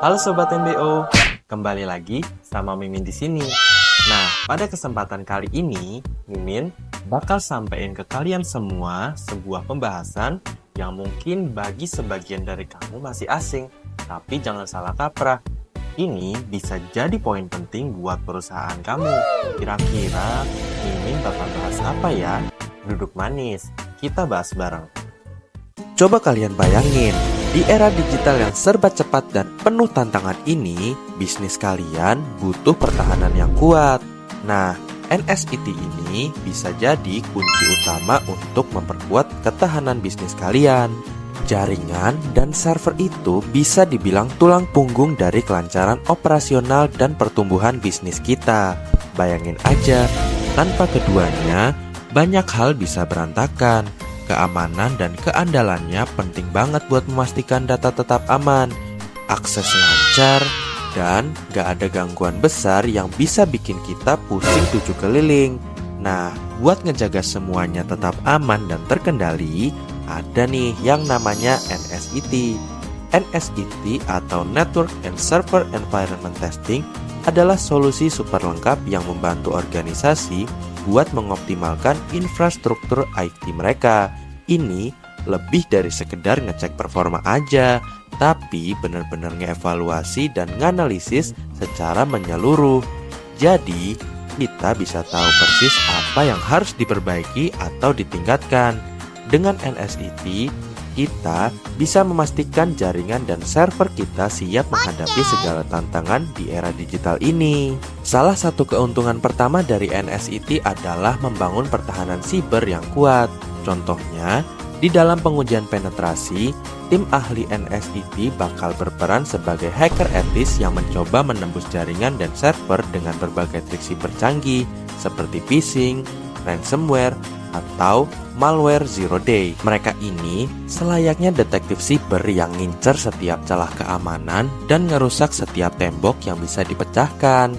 Halo Sobat MBO, kembali lagi sama Mimin di sini. Nah, pada kesempatan kali ini, Mimin bakal sampaikan ke kalian semua sebuah pembahasan yang mungkin bagi sebagian dari kamu masih asing, tapi jangan salah kaprah. Ini bisa jadi poin penting buat perusahaan kamu. Kira-kira Mimin bakal bahas apa ya? Duduk manis, kita bahas bareng. Coba kalian bayangin, di era digital yang serba cepat dan penuh tantangan ini, bisnis kalian butuh pertahanan yang kuat. Nah, NSIT ini bisa jadi kunci utama untuk memperkuat ketahanan bisnis kalian. Jaringan dan server itu bisa dibilang tulang punggung dari kelancaran operasional dan pertumbuhan bisnis kita. Bayangin aja, tanpa keduanya, banyak hal bisa berantakan. Keamanan dan keandalannya penting banget buat memastikan data tetap aman, akses lancar, dan gak ada gangguan besar yang bisa bikin kita pusing tujuh keliling. Nah, buat ngejaga semuanya tetap aman dan terkendali, ada nih yang namanya NSIT. NSIT atau Network and Server Environment Testing adalah solusi super lengkap yang membantu organisasi buat mengoptimalkan infrastruktur IT mereka. Ini lebih dari sekedar ngecek performa aja, tapi benar-benar ngevaluasi dan nganalisis secara menyeluruh. Jadi, kita bisa tahu persis apa yang harus diperbaiki atau ditingkatkan. Dengan NSIT, kita bisa memastikan jaringan dan server kita siap menghadapi segala tantangan di era digital ini. Salah satu keuntungan pertama dari NSIT adalah membangun pertahanan siber yang kuat. Contohnya, di dalam pengujian penetrasi, tim ahli NSIT bakal berperan sebagai hacker etis yang mencoba menembus jaringan dan server dengan berbagai trik siber canggih seperti phishing, ransomware, atau malware zero day. Mereka ini selayaknya detektif siber yang ngincer setiap celah keamanan dan ngerusak setiap tembok yang bisa dipecahkan.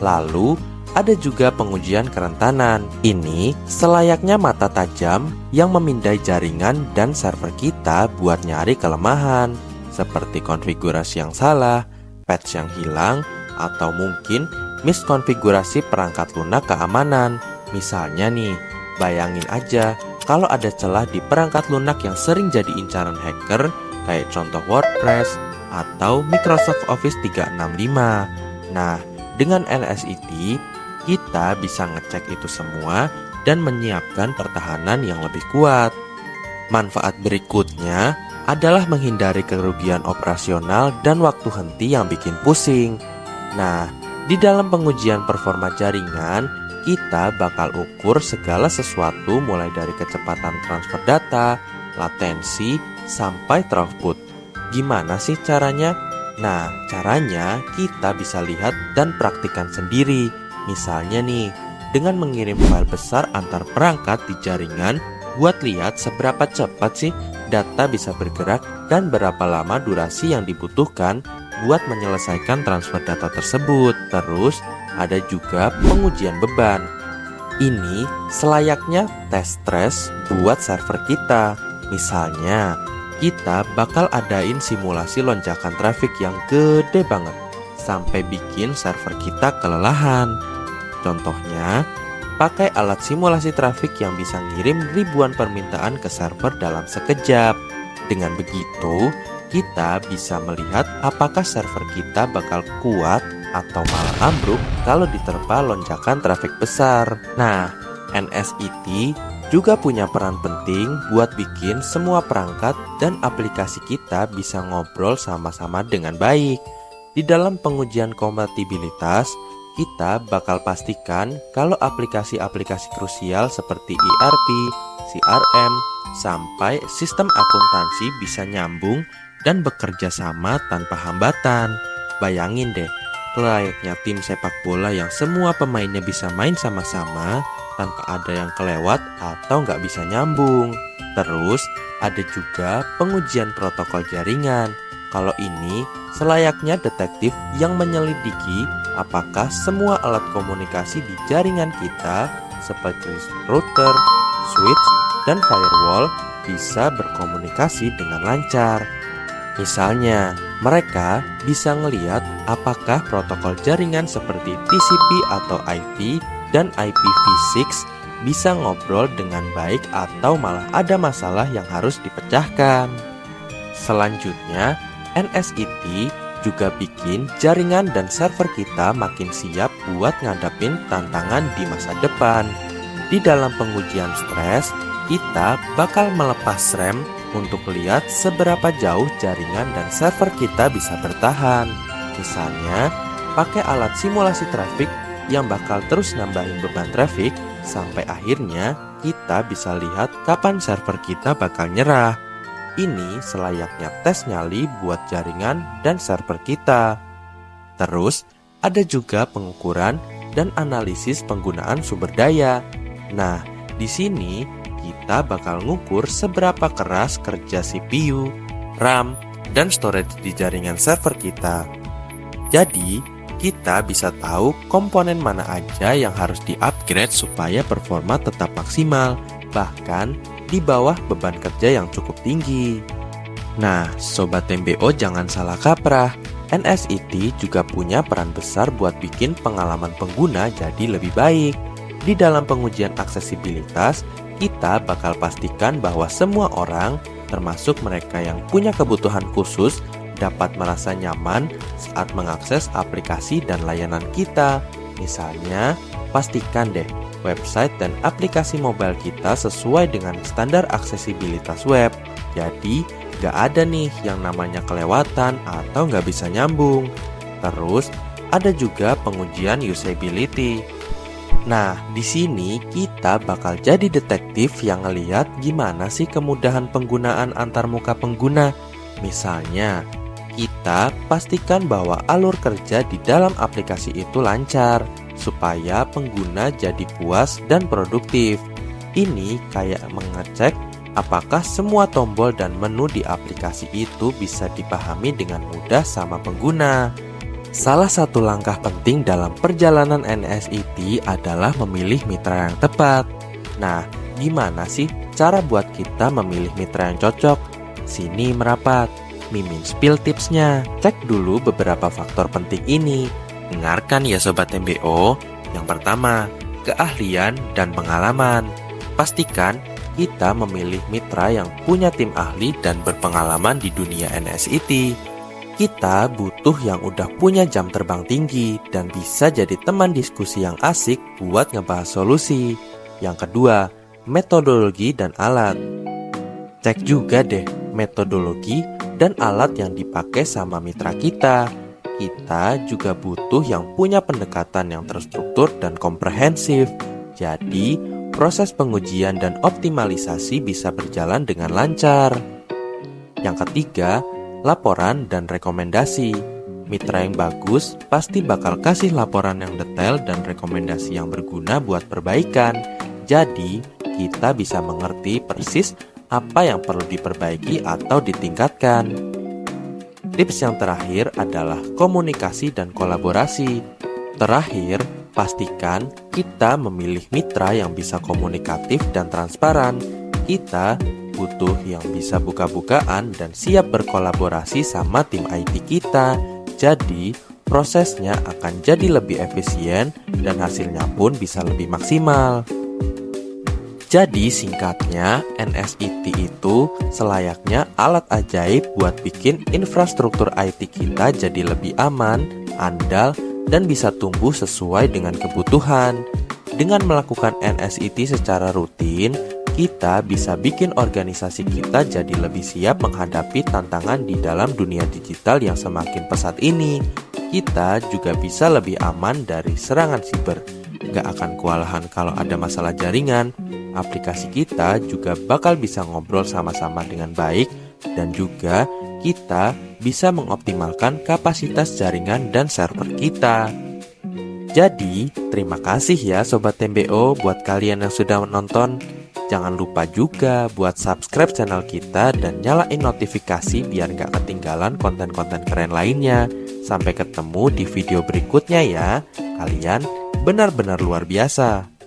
Lalu, ada juga pengujian kerentanan. Ini selayaknya mata tajam yang memindai jaringan dan server kita buat nyari kelemahan, seperti konfigurasi yang salah, patch yang hilang, atau mungkin miskonfigurasi perangkat lunak keamanan. Misalnya nih, bayangin aja kalau ada celah di perangkat lunak yang sering jadi incaran hacker, kayak contoh WordPress atau Microsoft Office 365. Nah, dengan NSIT, kita bisa ngecek itu semua dan menyiapkan pertahanan yang lebih kuat. Manfaat berikutnya adalah menghindari kerugian operasional dan waktu henti yang bikin pusing. Nah, di dalam pengujian performa jaringan, kita bakal ukur segala sesuatu mulai dari kecepatan transfer data, latensi, sampai throughput. Gimana sih caranya? Nah, caranya kita bisa lihat dan praktikkan sendiri. Misalnya nih, dengan mengirim file besar antar perangkat di jaringan buat lihat seberapa cepat sih data bisa bergerak dan berapa lama durasi yang dibutuhkan buat menyelesaikan transfer data tersebut. Terus, ada juga pengujian beban. Ini selayaknya tes stres buat server kita. Misalnya, kita bakal adain simulasi lonjakan traffic yang gede banget sampai bikin server kita kelelahan. Contohnya, pakai alat simulasi traffic yang bisa ngirim ribuan permintaan ke server dalam sekejap. Dengan begitu, kita bisa melihat apakah server kita bakal kuat atau malah ambruk kalau diterpa lonjakan traffic besar. Nah, NSIT juga punya peran penting buat bikin semua perangkat dan aplikasi kita bisa ngobrol sama-sama dengan baik. Di dalam pengujian kompatibilitas, kita bakal pastikan kalau aplikasi-aplikasi krusial seperti ERP, CRM, sampai sistem akuntansi bisa nyambung dan bekerja sama tanpa hambatan. Bayangin deh, layaknya tim sepak bola yang semua pemainnya bisa main sama-sama tanpa ada yang kelewat atau nggak bisa nyambung. Terus, ada juga pengujian protokol jaringan. Kalau ini selayaknya detektif yang menyelidiki apakah semua alat komunikasi di jaringan kita seperti router, switch, dan firewall bisa berkomunikasi dengan lancar. Misalnya, mereka bisa ngeliat apakah protokol jaringan seperti TCP atau IP dan IPv6 bisa ngobrol dengan baik atau malah ada masalah yang harus dipecahkan. Selanjutnya, NSIT juga bikin jaringan dan server kita makin siap buat ngadepin tantangan di masa depan. Di dalam pengujian stres, kita bakal melepas rem untuk lihat seberapa jauh jaringan dan server kita bisa bertahan. Misalnya, pakai alat simulasi traffic yang bakal terus nambahin beban traffic sampai akhirnya kita bisa lihat kapan server kita bakal nyerah. Ini selayaknya tes nyali buat jaringan dan server kita. Terus, ada juga pengukuran dan analisis penggunaan sumber daya. Nah, di sini kita bakal ngukur seberapa keras kerja CPU, RAM, dan storage di jaringan server kita. Jadi, kita bisa tahu komponen mana aja yang harus di-upgrade supaya performa tetap maksimal, bahkan di bawah beban kerja yang cukup tinggi. Nah, Sobat MBO jangan salah kaprah. NSIT juga punya peran besar buat bikin pengalaman pengguna jadi lebih baik. Di dalam pengujian aksesibilitas, kita bakal pastikan bahwa semua orang, termasuk mereka yang punya kebutuhan khusus, dapat merasa nyaman saat mengakses aplikasi dan layanan kita. Misalnya, pastikan deh website dan aplikasi mobile kita sesuai dengan standar aksesibilitas web. Jadi, nggak ada nih yang namanya kelewatan atau nggak bisa nyambung. Terus, ada juga pengujian usability. Nah, di sini kita bakal jadi detektif yang ngelihat gimana sih kemudahan penggunaan antarmuka pengguna. Misalnya, kita pastikan bahwa alur kerja di dalam aplikasi itu lancar, supaya pengguna jadi puas dan produktif. Ini kayak mengecek apakah semua tombol dan menu di aplikasi itu bisa dipahami dengan mudah sama pengguna. Salah satu langkah penting dalam perjalanan NSIT adalah memilih mitra yang tepat. Nah, gimana sih cara buat kita memilih mitra yang cocok? Sini merapat, Mimin spill tipsnya. Cek dulu beberapa faktor penting ini. Dengarkan ya Sobat MBO. Yang pertama, keahlian dan pengalaman. Pastikan kita memilih mitra yang punya tim ahli dan berpengalaman di dunia NSIT. Kita butuh yang udah punya jam terbang tinggi dan bisa jadi teman diskusi yang asik buat ngebahas solusi. Yang kedua, metodologi dan alat. Cek juga deh metodologi dan alat yang dipakai sama mitra kita. Kita juga butuh yang punya pendekatan yang terstruktur dan komprehensif. Jadi, proses pengujian dan optimalisasi bisa berjalan dengan lancar. Yang ketiga, laporan dan rekomendasi. Mitra yang bagus pasti bakal kasih laporan yang detail dan rekomendasi yang berguna buat perbaikan. Jadi, kita bisa mengerti persis apa yang perlu diperbaiki atau ditingkatkan. Tips yang terakhir adalah komunikasi dan kolaborasi. Terakhir, pastikan kita memilih mitra yang bisa komunikatif dan transparan. Kita butuh yang bisa buka-bukaan dan siap berkolaborasi sama tim IT kita. Jadi, prosesnya akan jadi lebih efisien dan hasilnya pun bisa lebih maksimal. Jadi singkatnya, NSIT itu selayaknya alat ajaib buat bikin infrastruktur IT kita jadi lebih aman, andal, dan bisa tumbuh sesuai dengan kebutuhan. Dengan melakukan NSIT secara rutin, kita bisa bikin organisasi kita jadi lebih siap menghadapi tantangan di dalam dunia digital yang semakin pesat ini. Kita juga bisa lebih aman dari serangan siber. Gak akan kewalahan kalau ada masalah jaringan. Aplikasi kita juga bakal bisa ngobrol sama-sama dengan baik, dan juga kita bisa mengoptimalkan kapasitas jaringan dan server kita. Jadi, terima kasih ya Sobat MBO buat kalian yang sudah menonton. Jangan lupa juga buat subscribe channel kita dan nyalain notifikasi biar gak ketinggalan konten-konten keren lainnya. Sampai ketemu di video berikutnya ya. Kalian benar-benar luar biasa.